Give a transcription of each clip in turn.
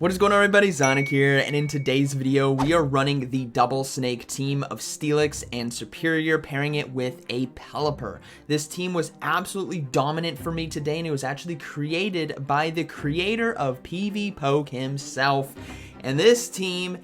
What is going on, everybody? ZyoniK here, and in today's video we are running the double snake team of Steelix and Serperior, pairing it with a Pelipper. This team was absolutely dominant for me today, and it was actually created by the creator of PvPoke himself. And this team,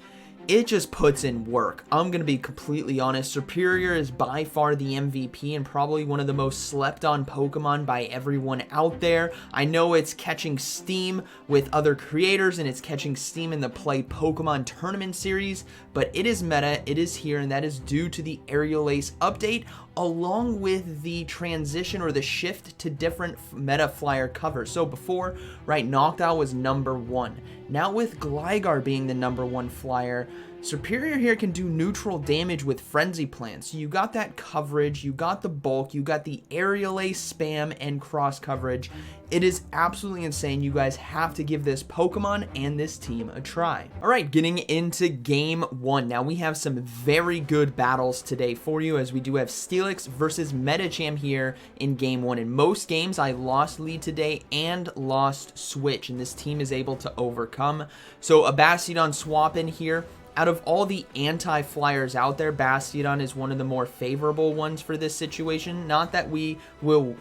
it just puts in work. I'm going to be completely honest. Serperior is by far the MVP and probably one of the most slept on Pokemon by everyone out there. I know it's catching steam with other creators and it's catching steam in the Play Pokemon Tournament series, but it is meta, it is here, and that is due to the Aerial Ace update, along with the transition or the shift to different meta flyer covers. So before, right, Noctowl was #1. Now with Gligar being the #1 flyer, Serperior here can do neutral damage with Frenzy Plant. So you got that coverage, you got the bulk, you got the Aerial Ace spam and cross coverage. It is absolutely insane. You guys have to give this Pokemon and this team a try. All right, getting into game one. Now we have some very good battles today for you, as we do have Steelix versus Medicham here in game one. In most games, I lost lead today and lost switch, and this team is able to overcome. So a Bastiodon swap in here. Out of all the anti-flyers out there, Bastiodon is one of the more favorable ones for this situation. Not that we will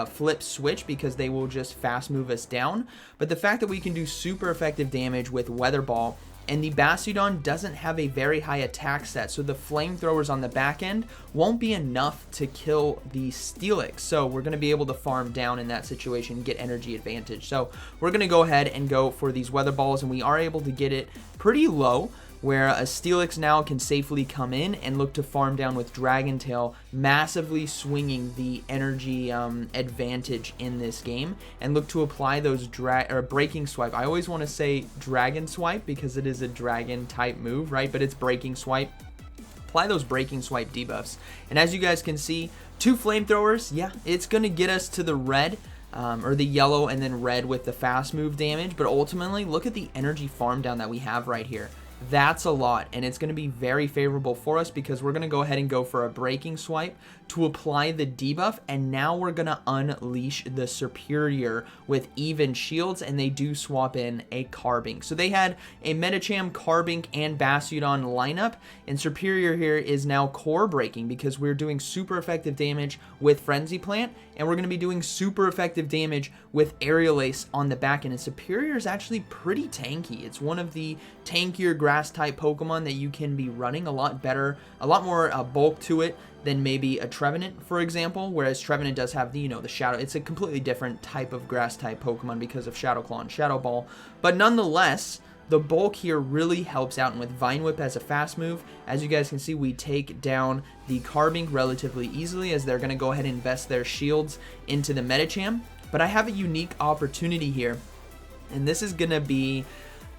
flip switch, because they will just fast move us down, but the fact that we can do super effective damage with Weather Ball, and the Bastiodon doesn't have a very high attack stat, so the flamethrowers on the back end won't be enough to kill the Steelix. So we're going to be able to farm down in that situation and get energy advantage. So we're going to go ahead and go for these Weather Balls, and we are able to get it pretty low, where a Steelix now can safely come in and look to farm down with Dragon Tail, massively swinging the energy advantage in this game, and look to apply those Breaking Swipe. I always want to say Dragon Swipe because it is a dragon type move, right? But it's Breaking Swipe. Apply those Breaking Swipe debuffs. And as you guys can see, 2 flamethrowers, yeah, it's going to get us to the red. Or the yellow and then red with the fast move damage, but ultimately look at the energy farm down that we have right here. That's a lot, and it's going to be very favorable for us because we're going to go ahead and go for a Breaking Swipe to apply the debuff, and now we're going to unleash the Serperior with even shields, and they do swap in a Carbink. So they had a Medicham, Carbink, and Bastiodon lineup, and Serperior here is now core breaking because we're doing super effective damage with Frenzy Plant, and we're going to be doing super effective damage with Aerial Ace on the back end. And Serperior is actually pretty tanky. It's one of the tankier grass type Pokemon that you can be running. A lot better, a lot more bulk to it than maybe a Trevenant, for example, whereas Trevenant does have the, the Shadow. It's a completely different type of grass type Pokemon because of Shadow Claw and Shadow Ball. But nonetheless, the bulk here really helps out, and with Vine Whip as a fast move, as you guys can see, we take down the Carbink relatively easily, as they're going to go ahead and invest their shields into the Medicham. But I have a unique opportunity here, and this is going to be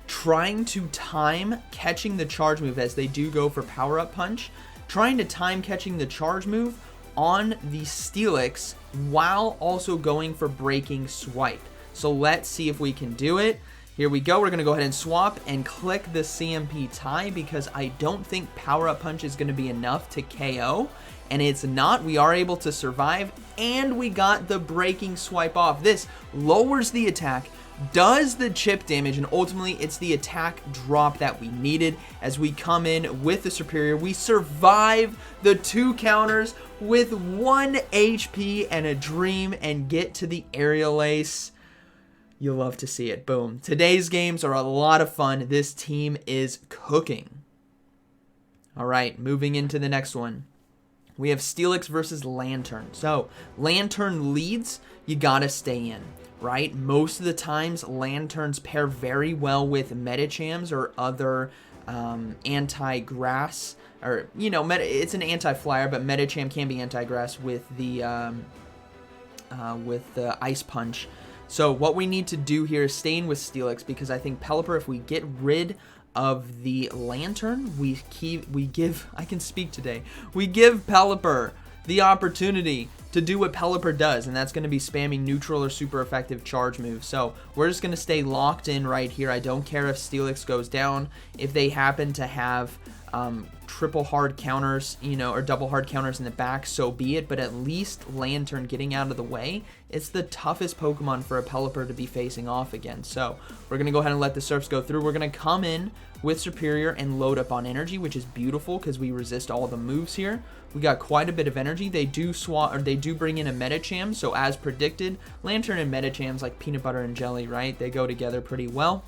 trying to time catching the charge move, as they do go for Power Up Punch, trying to time catching the charge move on the Steelix while also going for Breaking Swipe. So let's see if we can do it. Here we go. We're going to go ahead and swap and click the CMP tie, because I don't think Power Up Punch is going to be enough to KO. And it's not. We are able to survive, and we got the Breaking Swipe off. This lowers the attack, does the chip damage, and ultimately it's the attack drop that we needed. As we come in with the Serperior, we survive the 2 counters with 1 HP and a dream and get to the Aerial Ace. You'll love to see it. Boom. Today's games are a lot of fun. This team is cooking. All right, moving into the next one. We have Steelix versus Lantern. So Lantern leads, you gotta stay in, right? Most of the times, Lanterns pair very well with Medichams or other anti-grass, or, it's an anti-flyer, but Medicham can be anti-grass with the Ice Punch. So what we need to do here is stay in with Steelix, because I think Pelipper, if we get rid of the Lantern, we give Pelipper the opportunity to do what Pelipper does, and that's going to be spamming neutral or super effective charge moves. So we're just going to stay locked in right here. I don't care if Steelix goes down. If they happen to have triple hard counters, you know, or double hard counters in the back, so be it, but at least Lantern getting out of the way, it's the toughest Pokemon for a Pelipper to be facing off against. So we're going to go ahead and let the Serps go through. We're going to come in with Serperior and load up on energy, which is beautiful because we resist all the moves here. We got quite a bit of energy. They do bring in a Medicham, so as predicted, Lantern and Medichams, like peanut butter and jelly, right? They go together pretty well.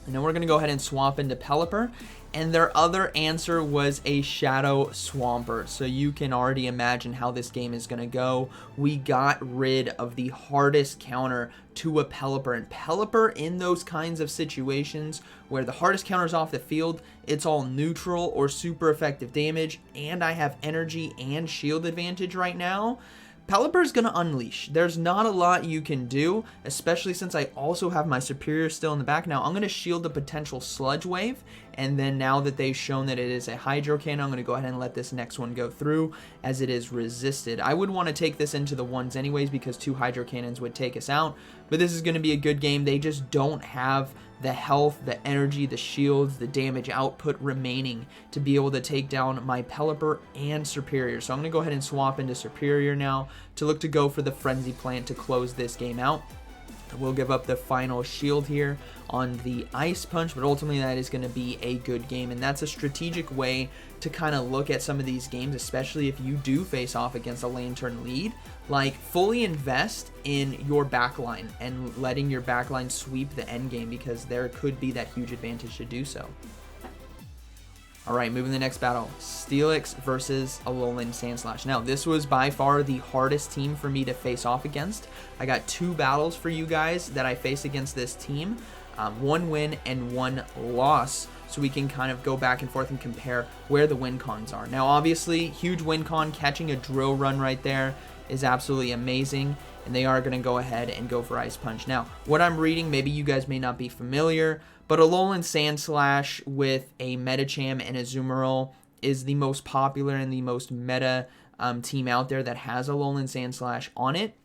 And then we're going to go ahead and swap into Pelipper. And their other answer was a Shadow Swampert. So you can already imagine how this game is going to go. We got rid of the hardest counter to a Pelipper. And Pelipper, in those kinds of situations where the hardest counter is off the field, it's all neutral or super effective damage. And I have energy and shield advantage right now. Pelipper is going to unleash. There's not a lot you can do, especially since I also have my Serperior still in the back. Now, I'm going to shield the potential Sludge Wave, and then now that they've shown that it is a Hydro Cannon, I'm going to go ahead and let this next one go through as it is resisted. I would want to take this into the ones anyways because 2 Hydro Cannons would take us out, but this is going to be a good game. They just don't have the health, the energy, the shields, the damage output remaining to be able to take down my Pelipper and Serperior. So I'm going to go ahead and swap into Serperior now to look to go for the Frenzy Plant to close this game out. We'll give up the final shield here on the Ice Punch, but ultimately that is going to be a good game, and that's a strategic way to kind of look at some of these games, especially if you do face off against a Lantern lead. Like, fully invest in your backline and letting your backline sweep the end game, because there could be that huge advantage to do so. Alright, moving to the next battle, Steelix versus Alolan Sandslash. Now, this was by far the hardest team for me to face off against. I got 2 battles for you guys that I faced against this team. 1 win and 1 loss, so we can kind of go back and forth and compare where the win cons are. Now, obviously, huge win con, catching a Drill Run right there is absolutely amazing, and they are going to go ahead and go for Ice Punch. Now, what I'm reading, maybe you guys may not be familiar, but Alolan Sandslash with a Medicham and a Azumarill is the most popular and the most meta team out there that has Alolan Sandslash on it.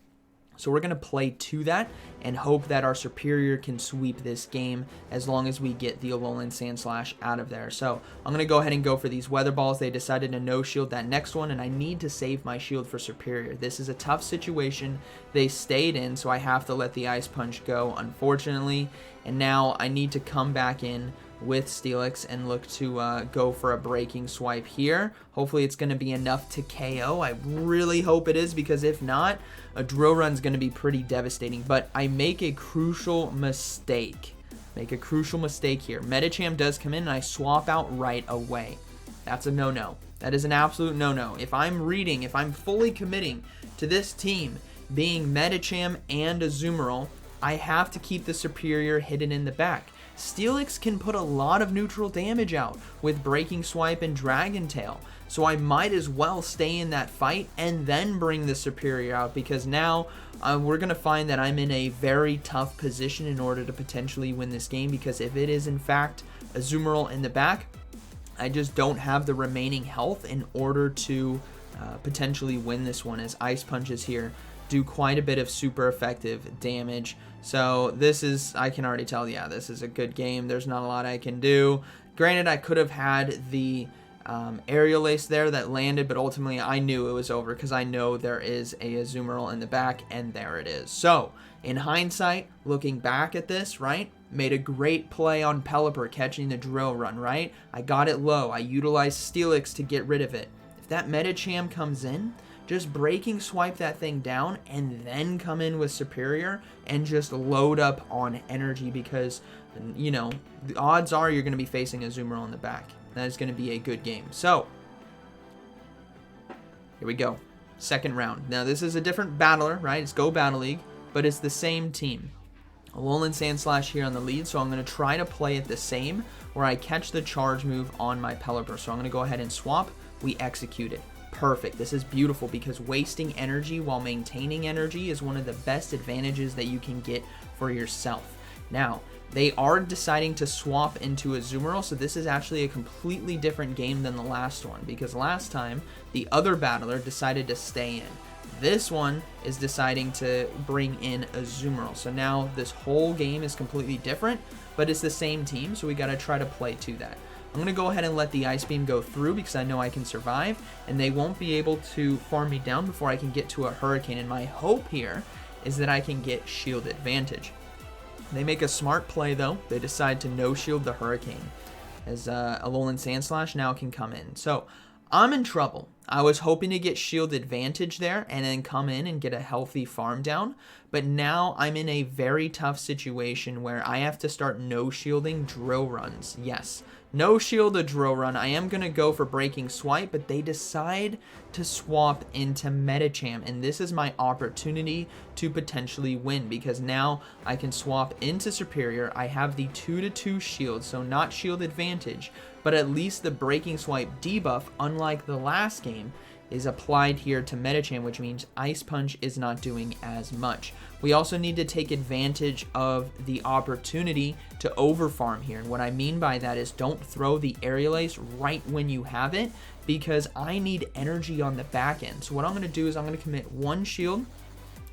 So we're going to play to that and hope that our Serperior can sweep this game as long as we get the Alolan Sandslash out of there. So I'm going to go ahead and go for these Weather Balls. They decided to no-shield that next one, and I need to save my shield for Serperior. This is a tough situation they stayed in, so I have to let the Ice Punch go, unfortunately. And now I need to come back in with Steelix and look to go for a Breaking Swipe here. Hopefully it's going to be enough to KO. I really hope it is, because if not, a Drill Run is going to be pretty devastating. But I make a crucial mistake. Here. Medicham does come in, and I swap out right away. That's a no-no. That is an absolute no-no. If I'm fully committing to this team being Medicham and Azumarill, I have to keep the Serperior hidden in the back. Steelix can put a lot of neutral damage out with Breaking Swipe and Dragon Tail, so I might as well stay in that fight and then bring the Serperior out, because now we're going to find that I'm in a very tough position in order to potentially win this game, because if it is in fact Azumarill in the back, I just don't have the remaining health in order to potentially win this one, as Ice Punches here do quite a bit of super effective damage. So this is, I can already tell, yeah, this is a good game. There's not a lot I can do. Granted, I could have had the Aerial Ace there that landed, but ultimately I knew it was over because I know there is a Azumarill in the back, and there it is. So in hindsight, looking back at this, right, made a great play on Pelipper catching the Drill Run, right? I got it low. I utilized Steelix to get rid of it. If that Medicham comes in, just Breaking Swipe that thing down and then come in with Serperior and just load up on energy, because, you know, the odds are you're going to be facing a Azumarill in the back. That is going to be a good game. So, here we go. Second round. Now, this is a different battler, right? It's Go Battle League, but it's the same team. Alolan Sandslash here on the lead, so I'm going to try to play it the same, where I catch the charge move on my Pelipper. So I'm going to go ahead and swap. We execute it. Perfect. This is beautiful, because wasting energy while maintaining energy is one of the best advantages that you can get for yourself. Now, they are deciding to swap into Azumarill, so this is actually a completely different game than the last one, because last time the other battler decided to stay in. This one is deciding to bring in Azumarill. So now this whole game is completely different, but it's the same team, so we got to try to play to that. I'm going to go ahead and let the Ice Beam go through because I know I can survive, and they won't be able to farm me down before I can get to a Hurricane. And my hope here is that I can get shield advantage. They make a smart play, though. They decide to no-shield the Hurricane, as Alolan Sandslash now can come in. So I'm in trouble. I was hoping to get shield advantage there and then come in and get a healthy farm down, but now I'm in a very tough situation where I have to start no-shielding drill runs. Yes, no-shield a drill run. I am going to go for Breaking Swipe, but they decide to swap into Medicham, and this is my opportunity to potentially win because now I can swap into Serperior. I have the 2-2 shield, so not shield advantage, but at least the Breaking Swipe debuff, unlike the last game, is applied here to Medicham, which means Ice Punch is not doing as much. We also need to take advantage of the opportunity to overfarm here. And what I mean by that is don't throw the Aerial Ace right when you have it because I need energy on the back end. So what I'm going to do is I'm going to commit 1 shield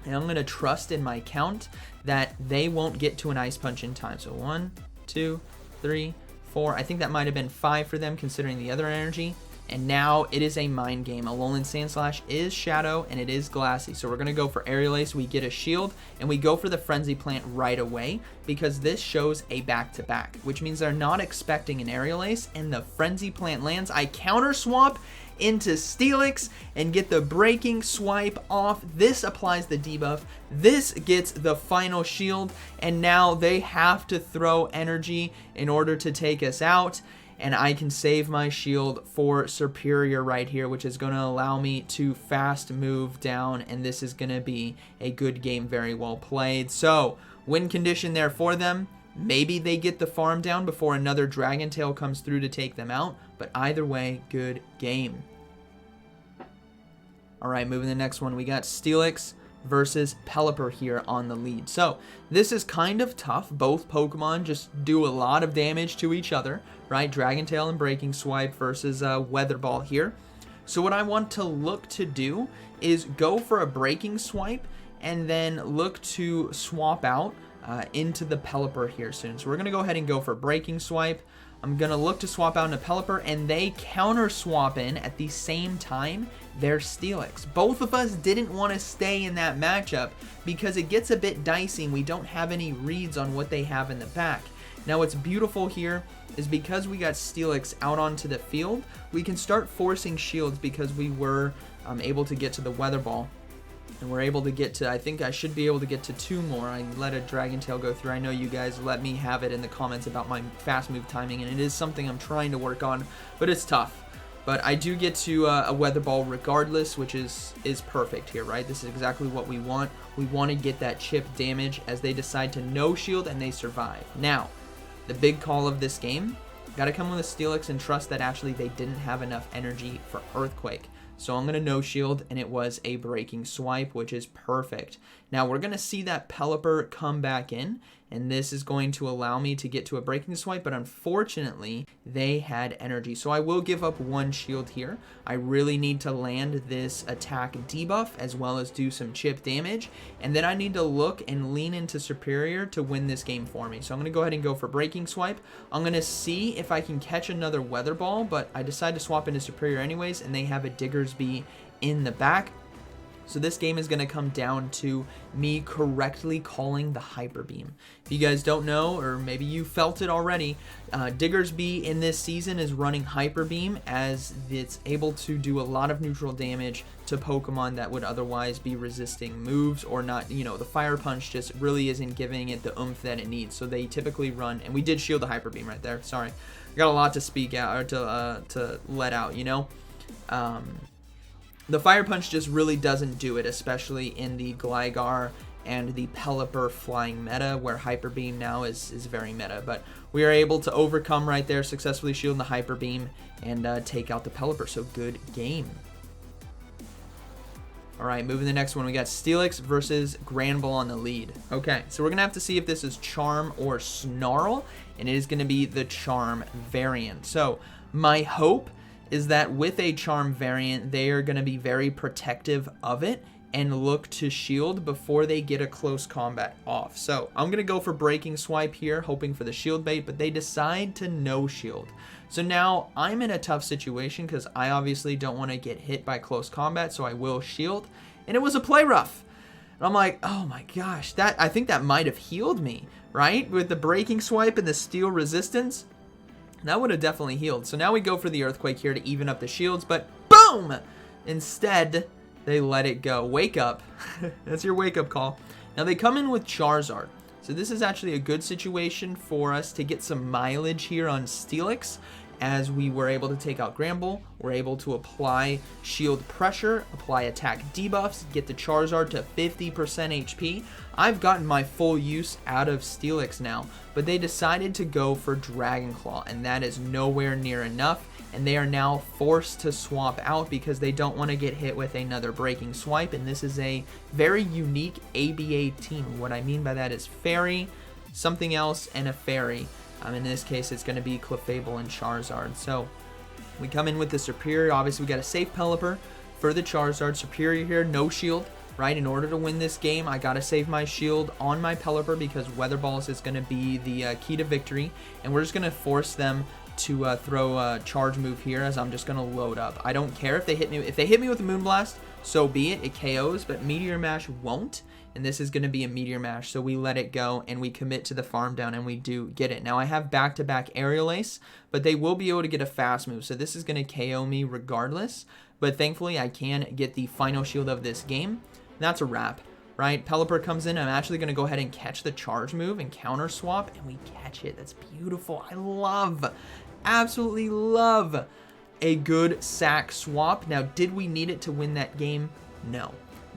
and I'm going to trust in my count that they won't get to an Ice Punch in time. So 1, 2, 3, 4. I think that might have been 5 for them considering the other energy. And now it is a mind game. Alolan Sandslash is Shadow and it is Glassy. So we're going to go for Aerial Ace. We get a shield and we go for the Frenzy Plant right away because this shows a back-to-back, which means they're not expecting an Aerial Ace and the Frenzy Plant lands. I counter swap into Steelix and get the Breaking Swipe off. This applies the debuff. This gets the final shield and now they have to throw energy in order to take us out. And I can save my shield for Serperior right here, which is going to allow me to fast move down, and this is going to be a good game, very well played. So, win condition there for them. Maybe they get the farm down before another Dragon Tail comes through to take them out, but either way, good game. Alright, moving to the next one, we got Steelix versus Pelipper here on the lead. So this is kind of tough. Both Pokemon just do a lot of damage to each other, right? Dragon Tail and Breaking Swipe versus Weather Ball here. So what I want to look to do is go for a Breaking Swipe and then look to swap out into the Pelipper here soon. So we're going to go ahead and go for Breaking Swipe. I'm going to look to swap out into Pelipper, and they counter swap in at the same time their Steelix. Both of us didn't want to stay in that matchup because it gets a bit dicey and we don't have any reads on what they have in the back. Now what's beautiful here is because we got Steelix out onto the field, we can start forcing shields because we were able to get to the Weather Ball. And we're able to get to, I think I should be able to get to 2 more. I let a Dragon Tail go through. I know you guys let me have it in the comments about my fast move timing, and it is something I'm trying to work on, but it's tough. But I do get to a Weather Ball regardless, which is perfect here, right? This is exactly what we want. We want to get that chip damage as they decide to no shield and they survive. Now, the big call of this game, got to come with a Steelix and trust that actually they didn't have enough energy for Earthquake. So I'm going to no shield, and it was a Breaking Swipe, which is perfect. Now we're going to see that Pelipper come back in, and this is going to allow me to get to a Breaking Swipe, but unfortunately they had energy. So I will give up 1 shield here. I really need to land this attack debuff as well as do some chip damage, and then I need to look and lean into Serperior to win this game for me. So I'm going to go ahead and go for Breaking Swipe. I'm going to see if I can catch another Weather Ball, but I decide to swap into Serperior anyways, and they have a Diggersby in the back. So this game is going to come down to me correctly calling the Hyper Beam. If you guys don't know, or maybe you felt it already, Diggersby in this season is running Hyper Beam as it's able to do a lot of neutral damage to Pokemon that would otherwise be resisting moves or not. You know, the Fire Punch just really isn't giving it the oomph that it needs. So they typically run, and we did shield the Hyper Beam right there. Sorry, I got a lot to speak out or to let out. You know. The Fire Punch just really doesn't do it, especially in the Gligar and the Pelipper flying meta, where Hyper Beam now is very meta. But we are able to overcome right there, successfully shielding the Hyper Beam and take out the Pelipper. So good game. All right, moving to the next one, we got Steelix versus Granbull on the lead. Okay, so we're going to have to see if this is Charm or Snarl, and it is going to be the Charm variant. So my hope is that with a Charm variant, they are going to be very protective of it and look to shield before they get a close combat off. So I'm going to go for breaking swipe here, hoping for the shield bait, but they decide to no shield. So now I'm in a tough situation because I obviously don't want to get hit by close combat, so I will shield. And it was a play rough. And I'm like, oh my gosh, I think that might have healed me, right? With the breaking swipe and the steel resistance, that would have definitely healed. So now we go for the earthquake here to even up the shields, but boom! Instead, they let it go. Wake up. That's your wake up call. Now they come in with Charizard. So this is actually a good situation for us to get some mileage here on Steelix, as we were able to take out Gramble. We're able to apply shield pressure, apply attack debuffs, get the Charizard to 50% HP. I've gotten my full use out of Steelix now, but they decided to go for Dragon Claw, and that is nowhere near enough, and they are now forced to swap out because they don't want to get hit with another breaking swipe, and this is a very unique ABA team. What I mean by that is Fairy, something else, and a Fairy. In this case, it's going to be Clefable and Charizard. So we come in with the Serperior. Obviously, we got a safe Pelipper for the Charizard. Serperior here, no shield, right? In order to win this game, I got to save my shield on my Pelipper because Weather Balls is going to be the key to victory. And we're just going to force them to throw a charge move here, as I'm just going to load up. I don't care if they hit me. If they hit me with a Moonblast, so be it. It KOs, but Meteor Mash won't. And this is going to be a Meteor Mash, so we let it go and we commit to the farm down and we do get it. Now I have back-to-back Aerial Ace, but they will be able to get a fast move, so this is going to KO me regardless. But thankfully I can get the final shield of this game. That's a wrap, right? Pelipper comes in. I'm actually going to go ahead and catch the charge move and counter swap, and we catch it. That's beautiful. I love, absolutely love a good sack swap. Now, did we need it to win that game? No.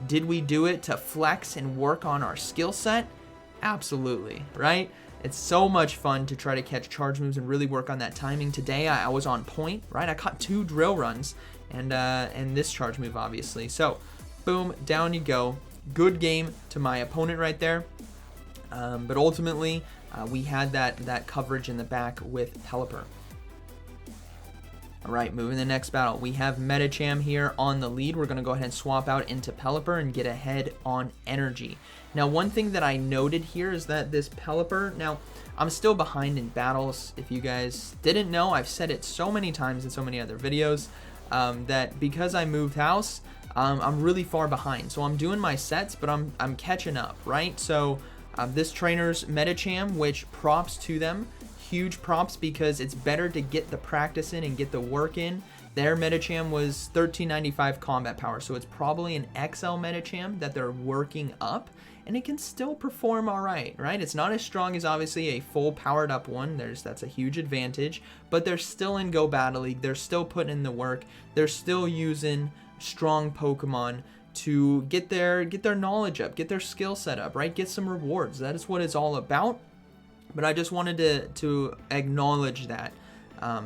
Did we do it to flex and work on our skill set? Absolutely, right? It's so much fun to try to catch charge moves and really work on that timing. Today, I was on point, right? I caught 2 drill runs and this charge move, obviously. So, boom, down you go. Good game to my opponent right there. But ultimately, we had that coverage in the back with Pelipper. All right, moving to the next battle. We have Medicham here on the lead. We're going to go ahead and swap out into Pelipper and get ahead on energy. Now, one thing that I noted here is that this Pelipper, now, I'm still behind in battles. If you guys didn't know, I've said it so many times in so many other videos, that because I moved house, I'm really far behind. So I'm doing my sets, but I'm catching up, right? So this trainer's Medicham, which props to them. Huge props, because it's better to get the practice in and get the work in. Their Medicham was 1395 combat power, so it's probably an XL Medicham that they're working up, and it can still perform all right? It's not as strong as obviously a full powered up one. That's a huge advantage, but they're still in Go Battle League. They're still putting in the work. They're still using strong Pokemon to get their knowledge up, get their skill set up, right? Get some rewards. That is what it's all about. But I just wanted to acknowledge that.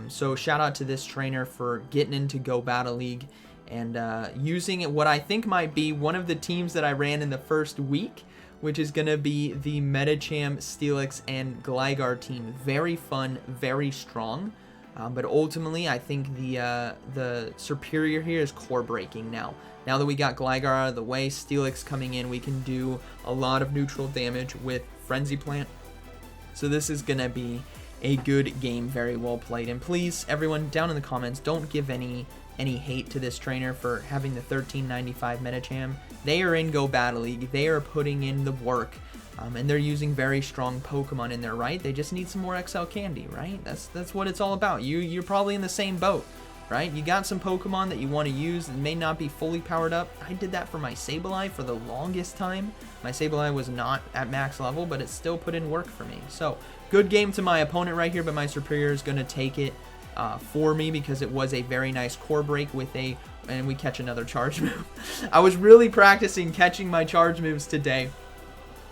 So shout out to this trainer for getting into Go Battle League and using what I think might be one of the teams that I ran in the first week, which is going to be the Medicham, Steelix, and Gligar team. Very fun, very strong. But ultimately, I think the Serperior here is core breaking now. Now that we got Gligar out of the way, Steelix coming in, we can do a lot of neutral damage with Frenzy Plant. So this is going to be a good game, very well played. And please, everyone down in the comments, don't give any hate to this trainer for having the 1395 Medicham. They are in Go Battle League. They are putting in the work. And they're using very strong Pokemon in there, right? They just need some more XL candy, right? That's what it's all about. You're probably in the same boat, right? You got some Pokemon that you want to use that may not be fully powered up. I did that for my Sableye for the longest time. My Sableye was not at max level, but it still put in work for me. So, good game to my opponent right here, but my Serperior is going to take it for me because it was a very nice core break with and we catch another charge move. I was really practicing catching my charge moves today.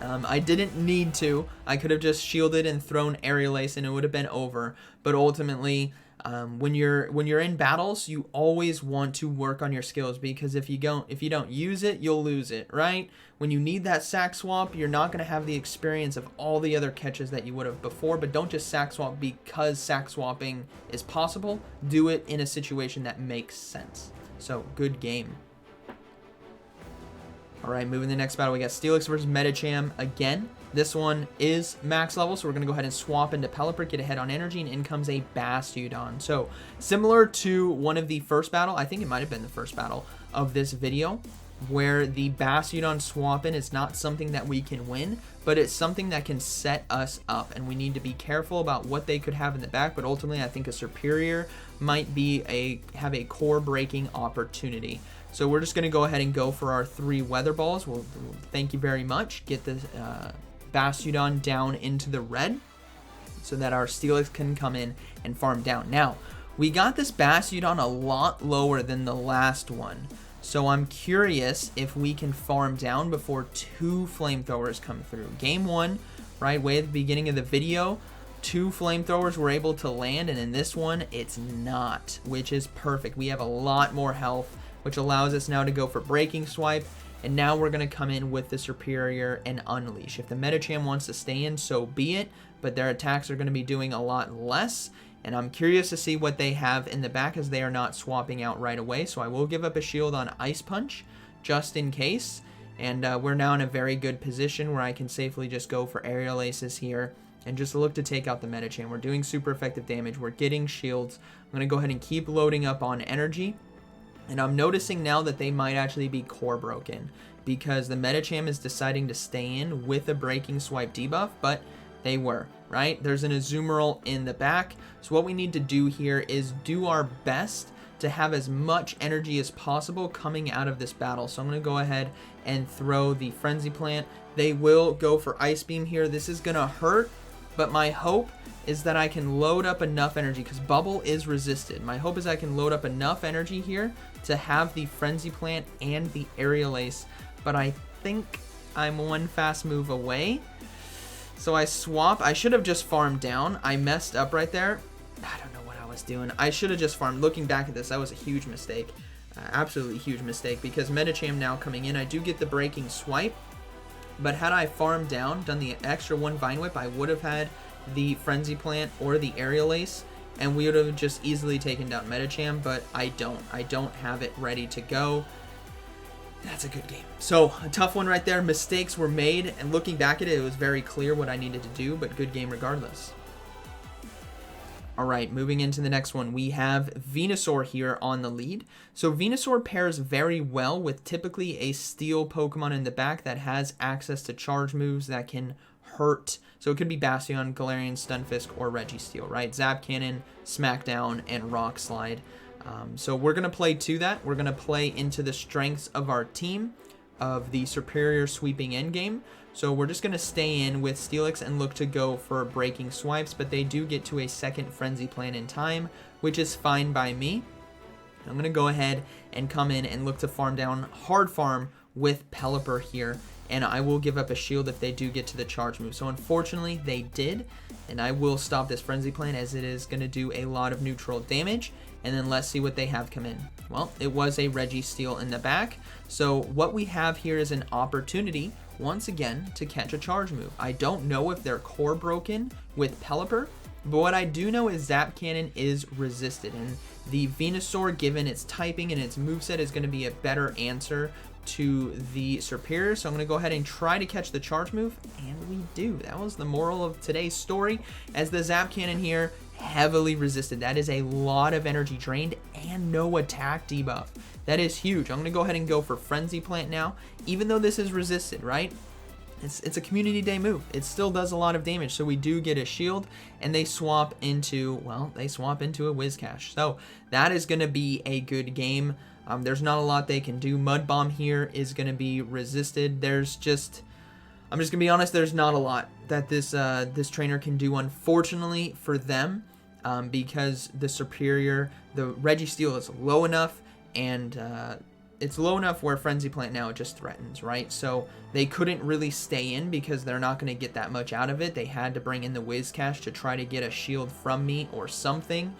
I didn't need to. I could have just shielded and thrown Aerial Ace and it would have been over. But ultimately, when you're in battles, you always want to work on your skills, because if you don't use it, you'll lose it, right? When you need that sack swap, you're not going to have the experience of all the other catches that you would have before. But don't just sack swap because sack swapping is possible. Do it in a situation that makes sense. So, good game. All right, moving to the next battle, we got Steelix versus Medicham again. This one is max level, so we're going to go ahead and swap into Pelipper, get ahead on energy, and in comes a Bastiodon. So similar to one of the first battle, I think it might have been the first battle of this video, where the Bastiodon swap in is not something that we can win, but it's something that can set us up, and we need to be careful about what they could have in the back. But ultimately, I think a Serperior might be have a core breaking opportunity. So we're just going to go ahead and go for our 3 Weather Balls. We'll thank you very much. Get the Bastiodon down into the red so that our Steelix can come in and farm down. Now, we got this Bastiodon a lot lower than the last one. So I'm curious if we can farm down before 2 Flamethrowers come through. Game 1, right, way at the beginning of the video, 2 Flamethrowers were able to land, and in this one, it's not, which is perfect. We have a lot more health, which allows us now to go for Breaking Swipe, and now we're going to come in with the Serperior and Unleash. If the Medicham wants to stay in, so be it, but their attacks are going to be doing a lot less, and I'm curious to see what they have in the back, as they are not swapping out right away. So I will give up a shield on Ice Punch just in case, and we're now in a very good position where I can safely just go for Aerial Aces here and just look to take out the Medicham. We're doing super effective damage. We're getting shields. I'm going to go ahead and keep loading up on energy, and I'm noticing now that they might actually be core broken, because the Medicham is deciding to stay in with a Breaking Swipe debuff, but they were, right? There's an Azumarill in the back. So what we need to do here is do our best to have as much energy as possible coming out of this battle. So I'm going to go ahead and throw the Frenzy Plant. They will go for Ice Beam here. This is going to hurt, but my hope is that I can load up enough energy, because Bubble is resisted. My hope is I can load up enough energy here to have the Frenzy Plant and the Aerial Ace, but I think I'm 1 fast move away. So I swap. I should have just farmed down. I messed up right there. I don't know what I was doing. I should have just farmed. Looking back at this, that was a huge mistake. Absolutely huge mistake, because Medicham now coming in, I do get the Breaking Swipe, but had I farmed down, done the extra 1 Vine Whip, I would have had the Frenzy Plant or the Aerial Ace, and we would have just easily taken down Medicham, but I don't. I don't have it ready to go. That's a good game. So, a tough one right there. Mistakes were made, and looking back at it, it was very clear what I needed to do, but good game regardless. Alright, moving into the next one, we have Venusaur here on the lead. So Venusaur pairs very well with typically a Steel Pokemon in the back that has access to charge moves that can hurt. So it could be Bastion, Galarian, Stunfisk, or Registeel, right? Zap Cannon, Smackdown, and Rock Slide. So we're going to play to that. We're going to play into the strengths of our team, of the Serperior sweeping endgame. So we're just going to stay in with Steelix and look to go for Breaking Swipes, but they do get to a second Frenzy Plant in time, which is fine by me. I'm going to go ahead and come in and look to farm down, hard farm with Pelipper here, and I will give up a shield if they do get to the charge move. So unfortunately they did, and I will stop this Frenzy Plant as it is going to do a lot of neutral damage. And then let's see what they have come in. Well, it was a Registeel in the back. So what we have here is an opportunity, once again, to catch a charge move. I don't know if they're core broken with Pelipper, but what I do know is Zap Cannon is resisted. And the Venusaur, given its typing and its moveset, is going to be a better answer to the Serperior. So I'm going to go ahead and try to catch the charge move, and we do. That was the moral of today's story, as the Zap Cannon here heavily resisted. That is a lot of energy drained and no attack debuff. That is huge. I'm going to go ahead and go for Frenzy Plant now, even though this is resisted, right? It's a community day move. It still does a lot of damage, so we do get a shield, and they swap into, well, they swap into a Whiscash. So that is going to be a good game. There's not a lot they can do. Mud Bomb here is going to be resisted. There's just, I'm just going to be honest, there's not a lot that this trainer can do, unfortunately for them, because the Serperior, the Registeel is low enough, and it's low enough where Frenzy Plant now just threatens, right? So they couldn't really stay in because they're not going to get that much out of it. They had to bring in the Whiscash to try to get a shield from me or something.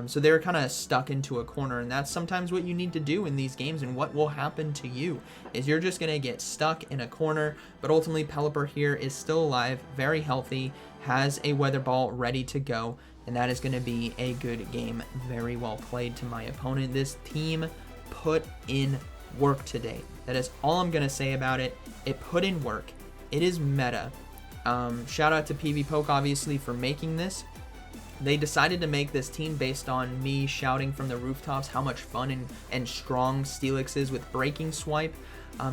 So they're kind of stuck into a corner, and that's sometimes what you need to do in these games, and what will happen to you is you're just going to get stuck in a corner. But ultimately, Pelipper here is still alive, very healthy, has a Weather Ball ready to go, and that is going to be a good game. Very well played to my opponent. This team put in work today. That is all I'm going to say about it. It put in work. It is meta. Shout out to PvPoke, obviously, for making this. They decided to make this team based on me shouting from the rooftops how much fun and strong Steelix is with Breaking Swipe.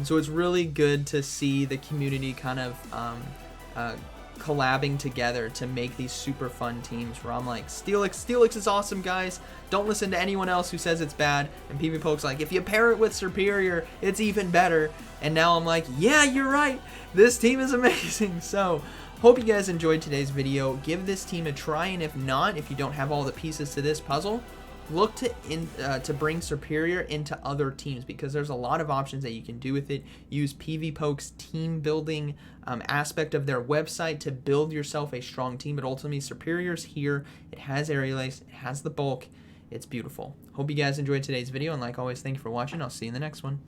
So it's really good to see the community kind of collabing together to make these super fun teams where I'm like, Steelix is awesome, guys. Don't listen to anyone else who says it's bad. And PvPoke's like, if you pair it with Serperior, it's even better. And now I'm like, yeah, you're right. This team is amazing. So hope you guys enjoyed today's video. Give this team a try, and if not, if you don't have all the pieces to this puzzle, look to bring Serperior into other teams, because there's a lot of options that you can do with it. Use PvPoke's team building aspect of their website to build yourself a strong team. But ultimately, Serperior's here. It has Aerial Ace. It has the bulk. It's beautiful. Hope you guys enjoyed today's video, and like always, thank you for watching. I'll see you in the next one.